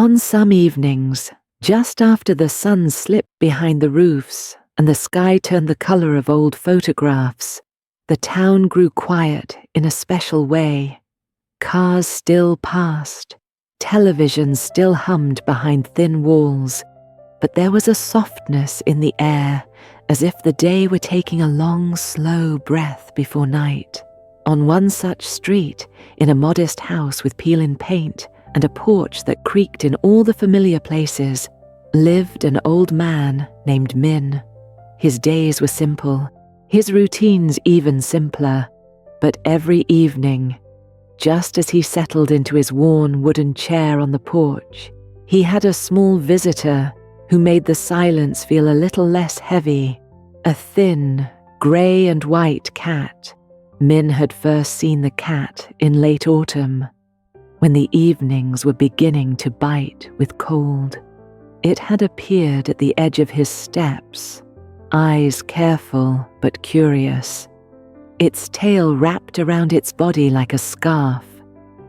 On some evenings, just after the sun slipped behind the roofs and the sky turned the color of old photographs, the town grew quiet in a special way. Cars still passed, television still hummed behind thin walls, but there was a softness in the air, as if the day were taking a long, slow breath before night. On one such street, in a modest house with peel-in paint and a porch that creaked in all the familiar places, lived an old man named Min. His days were simple, his routines even simpler, but every evening, just as he settled into his worn wooden chair on the porch, he had a small visitor who made the silence feel a little less heavy. A thin, grey and white cat. Min had first seen the cat in late autumn, when the evenings were beginning to bite with cold. It had appeared at the edge of his steps, eyes careful but curious, its tail wrapped around its body like a scarf.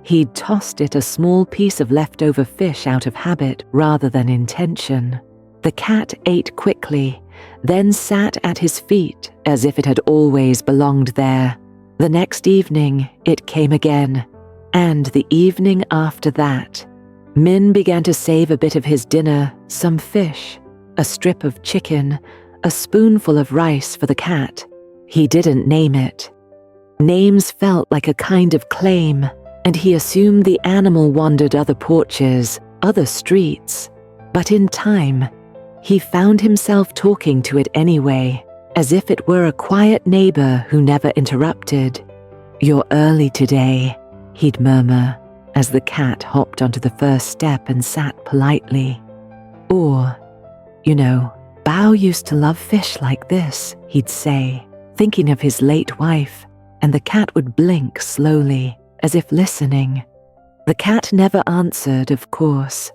He'd tossed it a small piece of leftover fish out of habit rather than intention. The cat ate quickly, then sat at his feet as if it had always belonged there. The next evening, it came again, and the evening after that. Min began to save a bit of his dinner, some fish, a strip of chicken, a spoonful of rice for the cat. He didn't name it. Names felt like a kind of claim, and he assumed the animal wandered other porches, other streets. But in time, he found himself talking to it anyway, as if it were a quiet neighbor who never interrupted. "You're early today," he'd murmur, as the cat hopped onto the first step and sat politely. Or, "Bao used to love fish like this," he'd say, thinking of his late wife, and the cat would blink slowly, as if listening. The cat never answered, of course,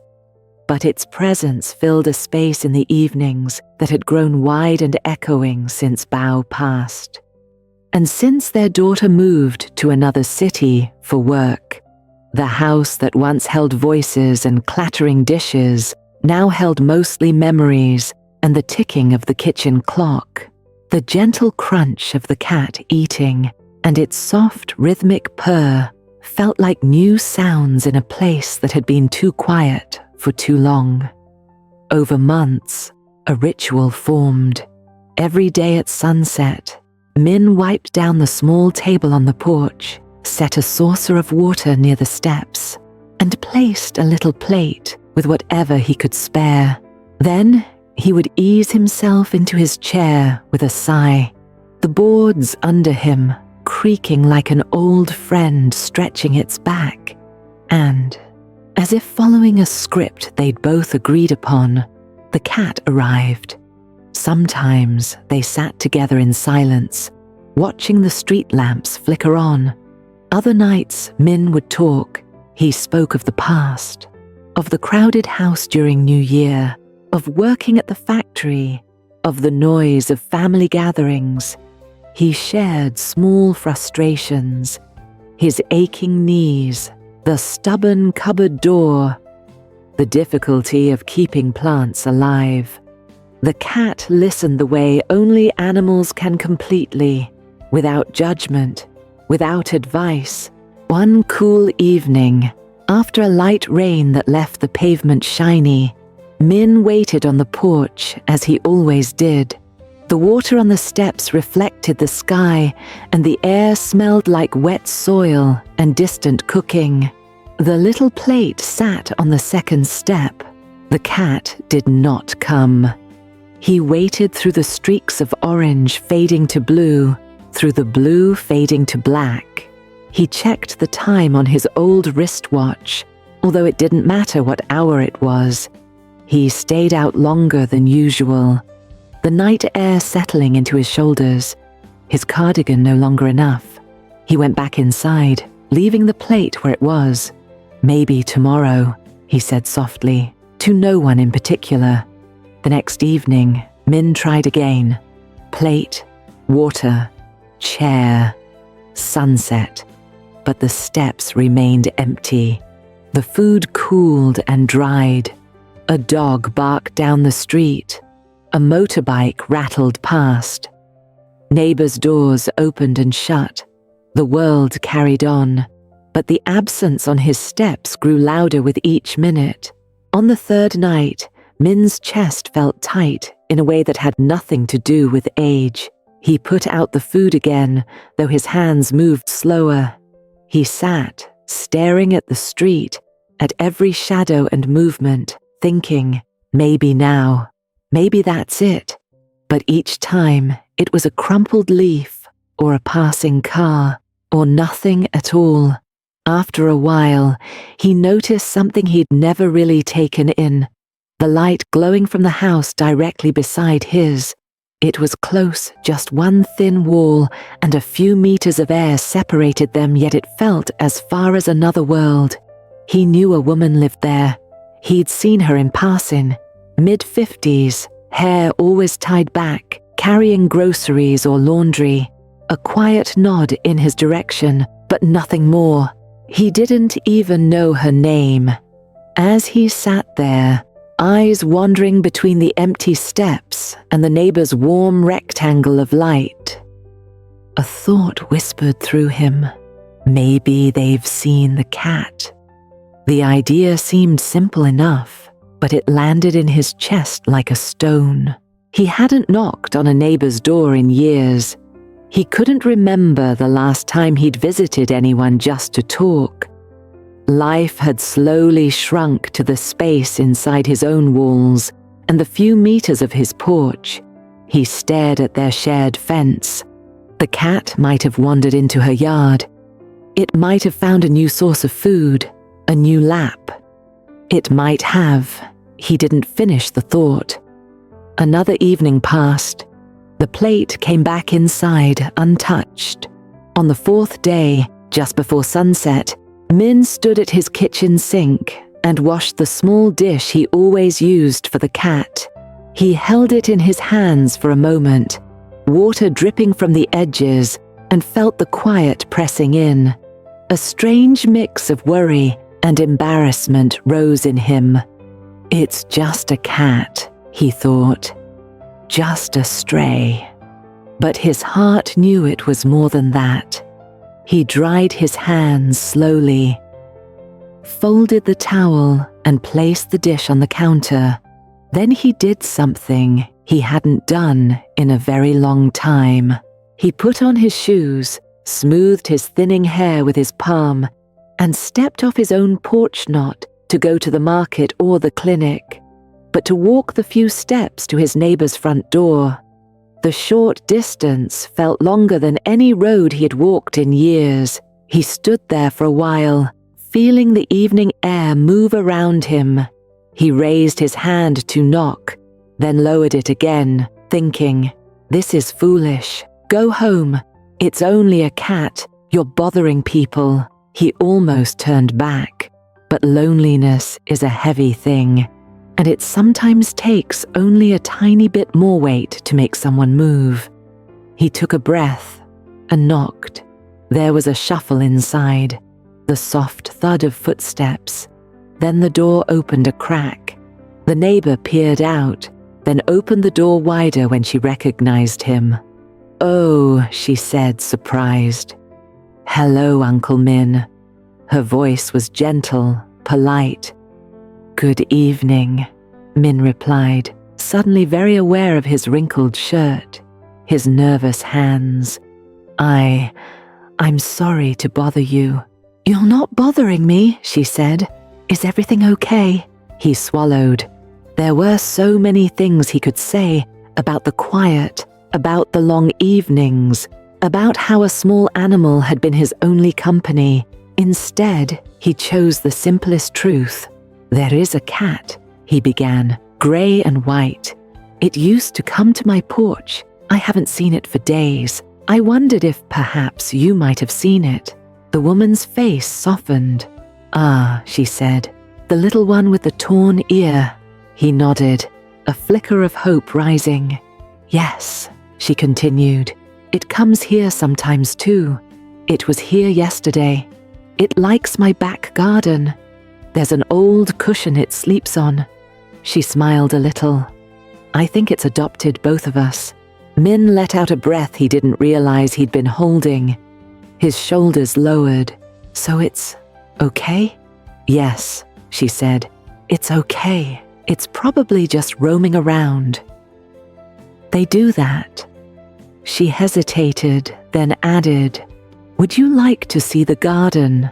but its presence filled a space in the evenings that had grown wide and echoing since Bao passed. And since their daughter moved to another city for work, the house that once held voices and clattering dishes now held mostly memories and the ticking of the kitchen clock, the gentle crunch of the cat eating, and its soft rhythmic purr felt like new sounds in a place that had been too quiet for too long. Over months, a ritual formed. Every day at sunset, Min wiped down the small table on the porch, set a saucer of water near the steps, and placed a little plate with whatever he could spare. Then he would ease himself into his chair with a sigh, the boards under him creaking like an old friend stretching its back, and, as if following a script they'd both agreed upon, the cat arrived. Sometimes they sat together in silence, watching the street lamps flicker on. Other nights, Min would talk. He spoke of the past, of the crowded house during New Year, of working at the factory, of the noise of family gatherings. He shared small frustrations, his aching knees, the stubborn cupboard door, the difficulty of keeping plants alive. The cat listened the way only animals can completely, without judgment, without advice. One cool evening, after a light rain that left the pavement shiny, Min waited on the porch as he always did. The water on the steps reflected the sky, and the air smelled like wet soil and distant cooking. The little plate sat on the second step. The cat did not come. He waited through the streaks of orange fading to blue, through the blue fading to black. He checked the time on his old wristwatch, although it didn't matter what hour it was. He stayed out longer than usual, the night air settling into his shoulders, his cardigan no longer enough. He went back inside, leaving the plate where it was. "Maybe tomorrow," he said softly, to no one in particular. The next evening, Min tried again. Plate, water, chair, sunset. But the steps remained empty. The food cooled and dried. A dog barked down the street. A motorbike rattled past. Neighbors' doors opened and shut. The world carried on, but the absence on his steps grew louder with each minute. On the third night, Min's chest felt tight in a way that had nothing to do with age. He put out the food again, though his hands moved slower. He sat, staring at the street, at every shadow and movement, thinking, maybe now, maybe that's it. But each time, it was a crumpled leaf, or a passing car, or nothing at all. After a while, he noticed something he'd never really taken in, the light glowing from the house directly beside his. It was close, just one thin wall, and a few meters of air separated them, yet it felt as far as another world. He knew a woman lived there. He'd seen her in passing, mid-50s, hair always tied back, carrying groceries or laundry. A quiet nod in his direction, but nothing more. He didn't even know her name. As he sat there, eyes wandering between the empty steps and the neighbor's warm rectangle of light, a thought whispered through him. Maybe they've seen the cat. The idea seemed simple enough, but it landed in his chest like a stone. He hadn't knocked on a neighbor's door in years. He couldn't remember the last time he'd visited anyone just to talk. Life had slowly shrunk to the space inside his own walls and the few meters of his porch. He stared at their shared fence. The cat might have wandered into her yard. It might have found a new source of food, a new lap. It might have. He didn't finish the thought. Another evening passed. The plate came back inside, untouched. On the fourth day, just before sunset, Min stood at his kitchen sink and washed the small dish he always used for the cat. He held it in his hands for a moment, water dripping from the edges, and felt the quiet pressing in. A strange mix of worry and embarrassment rose in him. It's just a cat, he thought. Just a stray. But his heart knew it was more than that. He dried his hands slowly, folded the towel, and placed the dish on the counter. Then he did something he hadn't done in a very long time. He put on his shoes, smoothed his thinning hair with his palm, and stepped off his own porch knot to go to the market or the clinic, but to walk the few steps to his neighbor's front door. The short distance felt longer than any road he had walked in years. He stood there for a while, feeling the evening air move around him. He raised his hand to knock, then lowered it again, thinking, this is foolish. Go home. It's only a cat. You're bothering people. He almost turned back. But loneliness is a heavy thing, and it sometimes takes only a tiny bit more weight to make someone move. He took a breath and knocked. There was a shuffle inside, the soft thud of footsteps. Then the door opened a crack. The neighbor peered out, then opened the door wider when she recognized him. "Oh," she said, surprised. "Hello, Uncle Min." Her voice was gentle, polite. "Good evening," Min replied, suddenly very aware of his wrinkled shirt, his nervous hands. I'm sorry to bother you." "You're not bothering me," she said. "Is everything okay?" He swallowed. There were so many things he could say about the quiet, about the long evenings, about how a small animal had been his only company. Instead, he chose the simplest truth. "There is a cat," he began, grey and white. "It used to come to my porch. I haven't seen it for days. I wondered if perhaps you might have seen it." The woman's face softened. "Ah," she said, "the little one with the torn ear." He nodded, a flicker of hope rising. "Yes," she continued, "it comes here sometimes too. It was here yesterday. It likes my back garden." There's an old cushion it sleeps on." She smiled a little. "I think it's adopted both of us." Min let out a breath he didn't realize he'd been holding. His shoulders lowered. "So it's okay?" "Yes," she said. "It's okay. It's probably just roaming around." "They do that." She hesitated, then added, "Would you like to see the garden?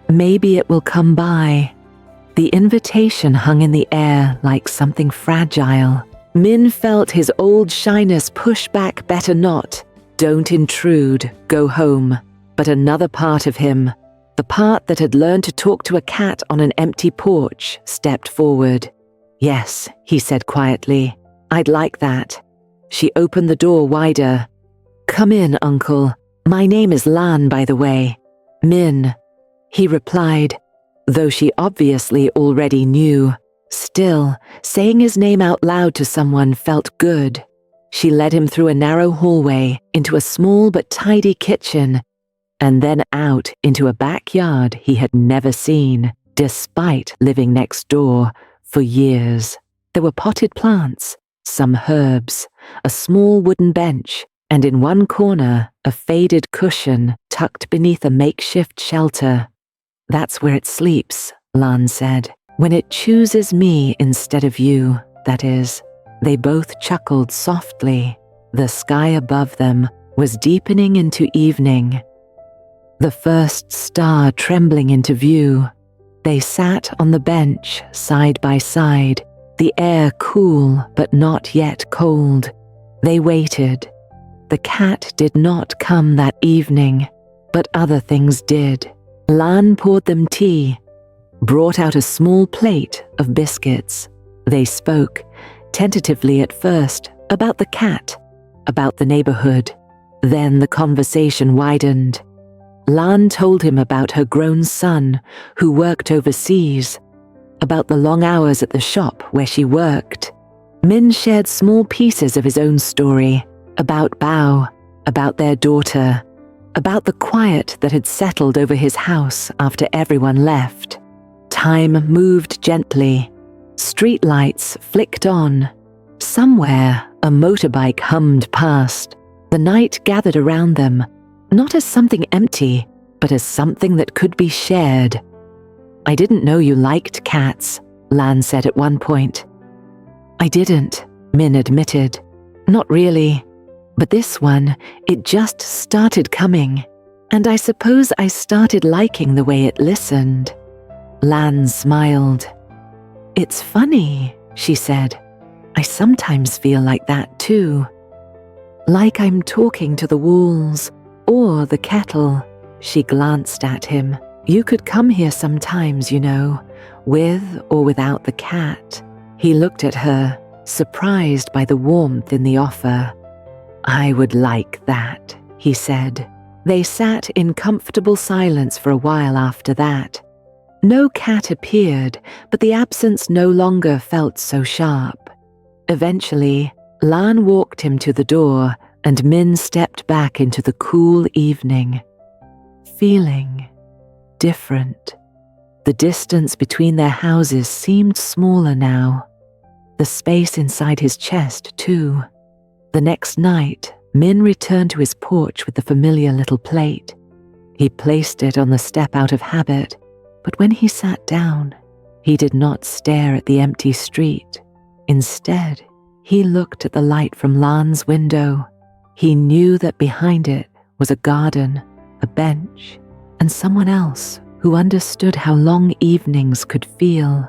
Maybe it will come by." The invitation hung in the air like something fragile. Min felt his old shyness push back better not. Don't intrude, go home. But another part of him, the part that had learned to talk to a cat on an empty porch, stepped forward. "Yes," he said quietly, "I'd like that." She opened the door wider. "Come in, Uncle. My name is Lan, by the way." "Min," he replied, though she obviously already knew. Still, saying his name out loud to someone felt good. She led him through a narrow hallway into a small but tidy kitchen, and then out into a backyard he had never seen, despite living next door for years. There were potted plants, some herbs, a small wooden bench, and in one corner a faded cushion tucked beneath a makeshift shelter. "That's where it sleeps," Lan said. "When it chooses me instead of you, that is." They both chuckled softly. The sky above them was deepening into evening, the first star trembling into view. They sat on the bench, side by side, the air cool but not yet cold. They waited. The cat did not come that evening, but other things did. Lan poured them tea, brought out a small plate of biscuits. They spoke, tentatively at first, about the cat, about the neighborhood. Then the conversation widened. Lan told him about her grown son, who worked overseas, about the long hours at the shop where she worked. Min shared small pieces of his own story, about Bao, about their daughter, about the quiet that had settled over his house after everyone left. Time moved gently. Streetlights flicked on. Somewhere, a motorbike hummed past. The night gathered around them, not as something empty, but as something that could be shared. "I didn't know you liked cats," Lan said at one point. "I didn't," Min admitted. "Not really. But this one, it just started coming. And I suppose I started liking the way it listened." Lan smiled. "It's funny," she said. "I sometimes feel like that too. Like I'm talking to the walls, or the kettle." She glanced at him. "You could come here sometimes, you know, with or without the cat." He looked at her, surprised by the warmth in the offer. "I would like that," he said. They sat in comfortable silence for a while after that. No cat appeared, but the absence no longer felt so sharp. Eventually, Lan walked him to the door, and Min stepped back into the cool evening, feeling different. The distance between their houses seemed smaller now. The space inside his chest, too. The next night, Min returned to his porch with the familiar little plate. He placed it on the step out of habit, but when he sat down, he did not stare at the empty street. Instead, he looked at the light from Lan's window. He knew that behind it was a garden, a bench, and someone else who understood how long evenings could feel.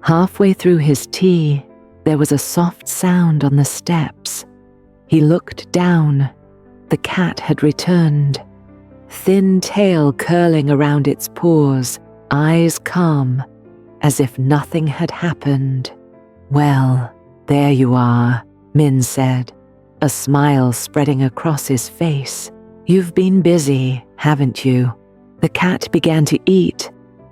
Halfway through his tea, there was a soft sound on the steps. He looked down. The cat had returned, thin tail curling around its paws, eyes calm, as if nothing had happened. "Well, there you are," Min said, a smile spreading across his face. "You've been busy, haven't you?" The cat began to eat,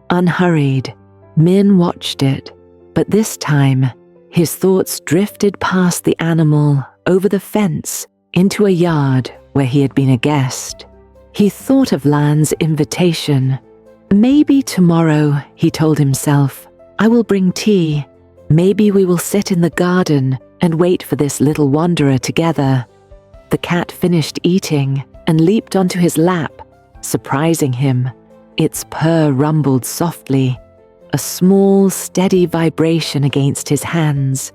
unhurried. Min watched it, but this time, his thoughts drifted past the animal, over the fence, into a yard where he had been a guest. He thought of Lan's invitation, Maybe tomorrow, he told himself, I will bring tea. Maybe we will sit in the garden and wait for this little wanderer together. The cat finished eating and leaped onto his lap, surprising him. Its purr rumbled softly, a small, steady vibration against his hands.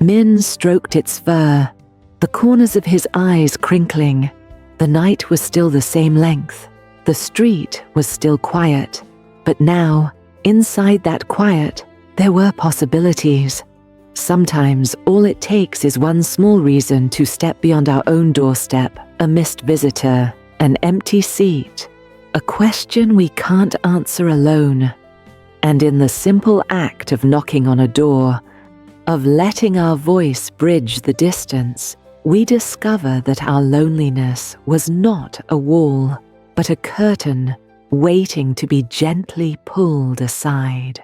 Min stroked its fur, the corners of his eyes crinkling. The night was still the same length. The street was still quiet. But now, inside that quiet, there were possibilities. Sometimes all it takes is one small reason to step beyond our own doorstep, a missed visitor, an empty seat, a question we can't answer alone. And in the simple act of knocking on a door, of letting our voice bridge the distance, we discover that our loneliness was not a wall, but a curtain waiting to be gently pulled aside.